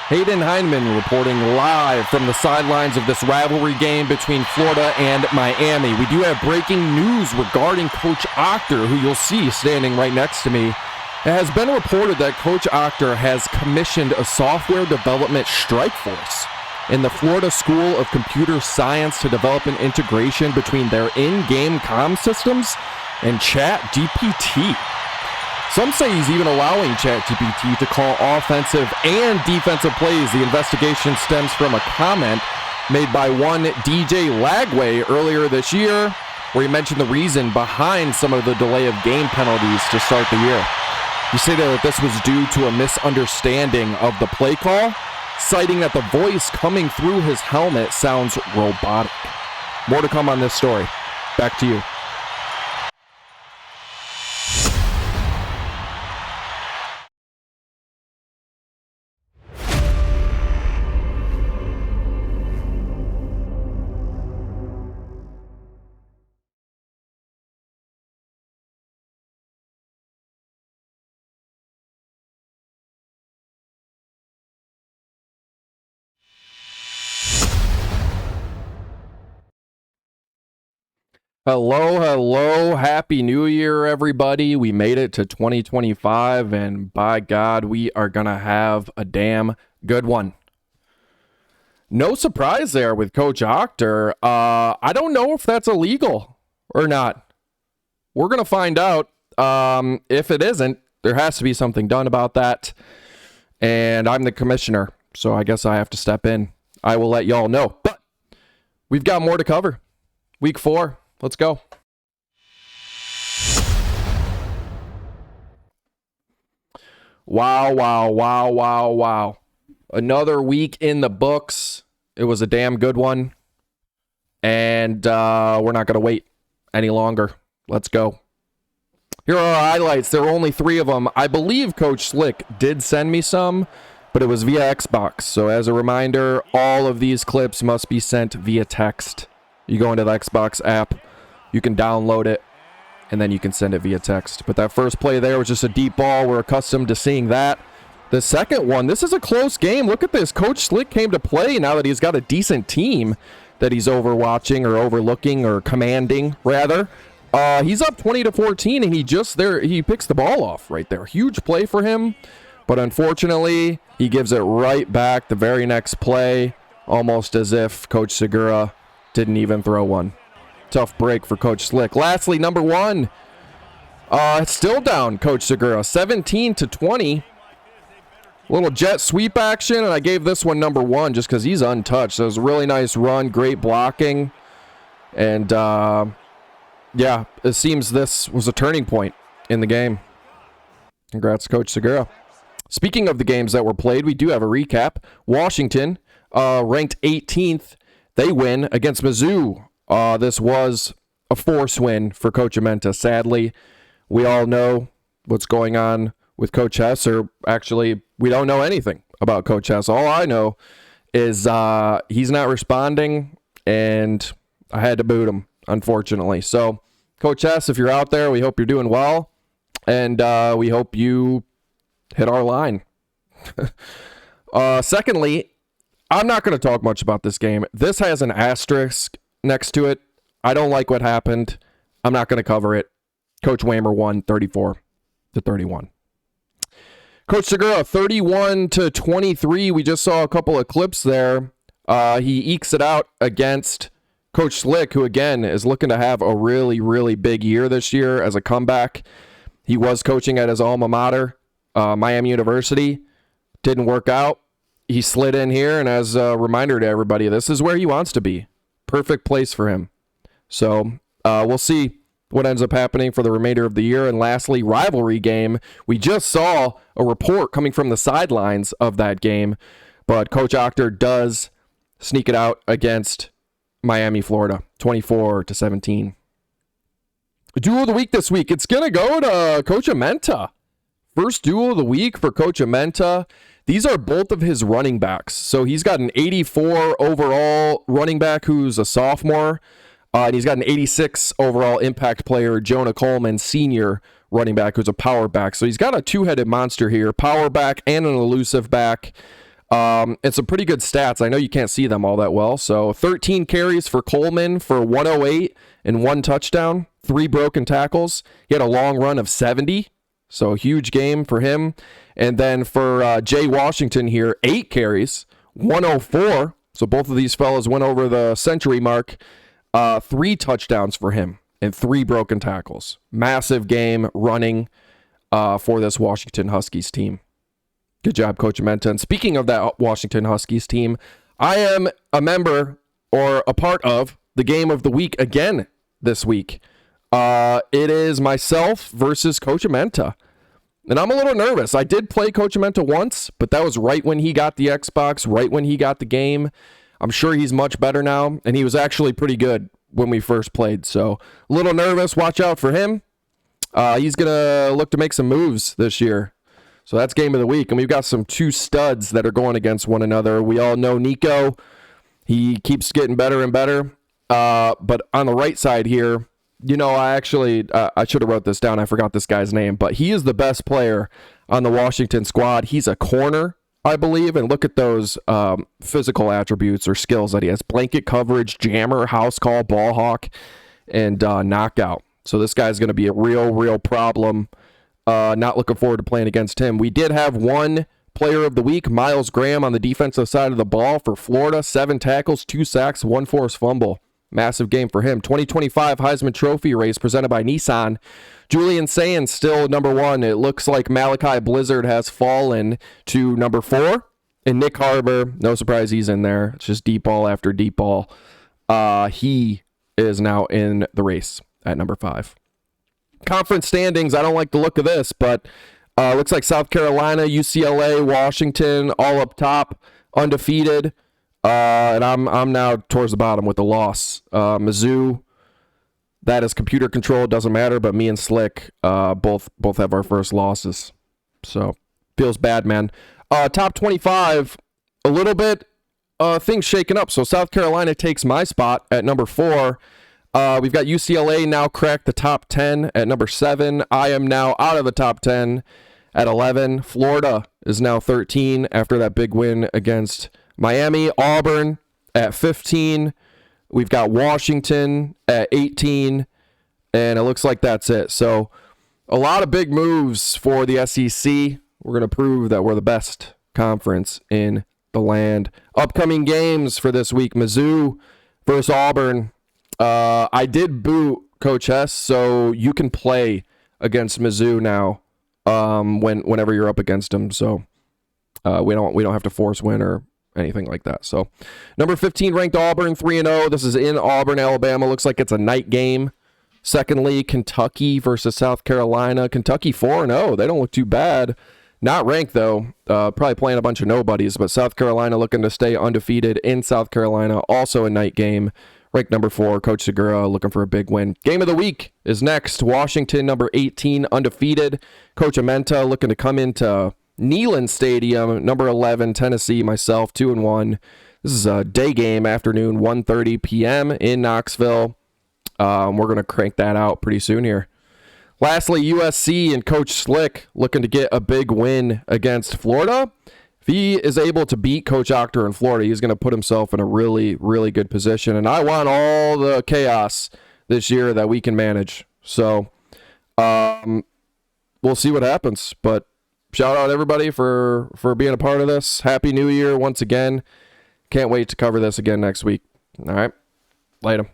Hayden Heineman reporting live from the sidelines of this rivalry game between Florida and Miami. We do have breaking news regarding Coach Octor, who you'll see standing right next to me. It has been reported that Coach Octor has commissioned a software development strike force in the Florida School of Computer Science to develop an integration between their in-game comm systems and ChatGPT. Some say he's even allowing ChatGPT to call offensive and defensive plays. The investigation stems from a comment made by one DJ Lagway earlier this year, where he mentioned the reason behind some of the delay of game penalties to start the year. He said that this was due to a misunderstanding of the play call, citing that the voice coming through his helmet sounds robotic. More to come on this story. Back to you. Hello, happy new year, everybody. We made it to 2025, and by God, we are gonna have a damn good one. No surprise there with Coach Octor. I don't know if that's illegal or not. We're gonna find out. If it isn't, there has to be something done about that, and I'm the commissioner, so I guess I have to step in. I will let y'all know, but we've got more to cover. Week 4. Let's go. Wow. Another week in the books. It was a damn good one. And we're not going to wait any longer. Let's go. Here are our highlights. There were only 3 of them. I believe Coach Slick did send me some, but it was via Xbox. So as a reminder, all of these clips must be sent via text. You go into the Xbox app, you can download it, and then you can send it via text. But that first play there was just a deep ball. We're accustomed to seeing that. The second one, this is a close game. Look at this. Coach Slick came to play now that he's got a decent team that he's overwatching or overlooking or commanding, rather. He's up 20-14, and he picks the ball off right there. Huge play for him, but unfortunately, he gives it right back the very next play, almost as if Coach Segura didn't even throw one. Tough break for Coach Slick. Lastly, number 1. It's still down, Coach Segura. 17-20. Little jet sweep action, and I gave this one number 1 just because he's untouched. It was a really nice run, great blocking. And, yeah, it seems this was a turning point in the game. Congrats, Coach Segura. Speaking of the games that were played, we do have a recap. Washington, ranked 18th. They win against Mizzou. This was a force win for Coach Amenta. Sadly, we all know what's going on with Coach Hess, or actually, we don't know anything about Coach Hess. All I know is he's not responding, and I had to boot him, unfortunately. So, Coach Hess, if you're out there, we hope you're doing well, and we hope you hit our line. Secondly, I'm not going to talk much about this game. This has an asterisk next to it. I don't like what happened. I'm not going to cover it. Coach Waymer won 34-31. Coach Segura, 31-23. We just saw a couple of clips there. He ekes it out against Coach Slick, who again is looking to have a really, really big year this year as a comeback. He was coaching at his alma mater, Miami University. Didn't work out. He slid in here, and as a reminder to everybody, this is where he wants to be. Perfect place for him. So we'll see what ends up happening for the remainder of the year. And lastly, rivalry game. We just saw a report coming from the sidelines of that game, but Coach Octor does sneak it out against Miami, Florida, 24-17. Duel of the week this week. It's going to go to Coach Amenta. First duel of the week for Coach Amenta. These are both of his running backs. So he's got an 84 overall running back who's a sophomore. And he's got an 86 overall impact player, Jonah Coleman, senior running back, who's a power back. So he's got a two-headed monster here, power back and an elusive back. It's some pretty good stats. I know you can't see them all that well. So 13 carries for Coleman for 108 and 1 touchdown, 3 broken tackles. He had a long run of 70, so a huge game for him. And then for Jay Washington here, 8 carries, 104. So both of these fellas went over the century mark. 3 touchdowns for him and 3 broken tackles. Massive game running for this Washington Huskies team. Good job, Coach Menta. And speaking of that Washington Huskies team, I am a member or a part of the game of the week again this week. It is myself versus Coach Menta. And I'm a little nervous. I did play Coach Menta once, but that was right when he got the Xbox, right when he got the game. I'm sure he's much better now, and he was actually pretty good when we first played. So a little nervous. Watch out for him. He's going to look to make some moves this year. So that's game of the week. And we've got some 2 studs that are going against one another. We all know Nico. He keeps getting better and better. But on the right side here, I should have wrote this down. I forgot this guy's name. But he is the best player on the Washington squad. He's a corner, I believe. And look at those physical attributes or skills that he has. Blanket coverage, jammer, house call, ball hawk, and knockout. So this guy's going to be a real problem. Not looking forward to playing against him. We did have one player of the week, Miles Graham, on the defensive side of the ball for Florida. 7 tackles, 2 sacks, 1 forced fumble. Massive game for him. 2025 Heisman Trophy race presented by Nissan. Julian Sayans still number 1. It looks like Malachi Blizzard has fallen to number 4. And Nick Harbor, no surprise he's in there. It's just deep ball after deep ball. He is now in the race at number 5. Conference standings, I don't like the look of this, but looks like South Carolina, UCLA, Washington, all up top, undefeated. And I'm now towards the bottom with a loss. Mizzou, that is computer controlled, doesn't matter, but me and Slick both have our first losses. So, feels bad, man. Top 25, a little bit things shaking up. So, South Carolina takes my spot at number 4. We've got UCLA now cracked the top 10 at number 7. I am now out of the top 10 at 11. Florida is now 13 after that big win against Miami. Auburn at 15. We've got Washington at 18. And it looks like that's it. So a lot of big moves for the SEC. We're going to prove that we're the best conference in the land. Upcoming games for this week. Mizzou versus Auburn. I did boot Coach Hess, so you can play against Mizzou now whenever you're up against him. So we don't have to force win or anything like that. So number 15 ranked Auburn, 3-0. This is in Auburn, Alabama. Looks like it's a night game. Secondly, Kentucky versus South Carolina. Kentucky 4-0. They don't look too bad. Not ranked, though. Probably playing a bunch of nobodies, but South Carolina looking to stay undefeated in South Carolina. Also a night game. Ranked number 4, Coach Segura looking for a big win. Game of the week is next. Washington, number 18, undefeated. Coach Amenta looking to come into Neyland Stadium. Number 11, Tennessee, myself, 2-1. This is a day game, afternoon, 1:30 p.m. in Knoxville. We're going to crank that out pretty soon here. Lastly, USC and Coach Slick looking to get a big win against Florida. If he is able to beat Coach Octor in Florida, he's going to put himself in a really good position. And I want all the chaos this year that we can manage. So we'll see what happens. But shout out everybody for being a part of this. Happy New Year once again. Can't wait to cover this again next week. All right. Later.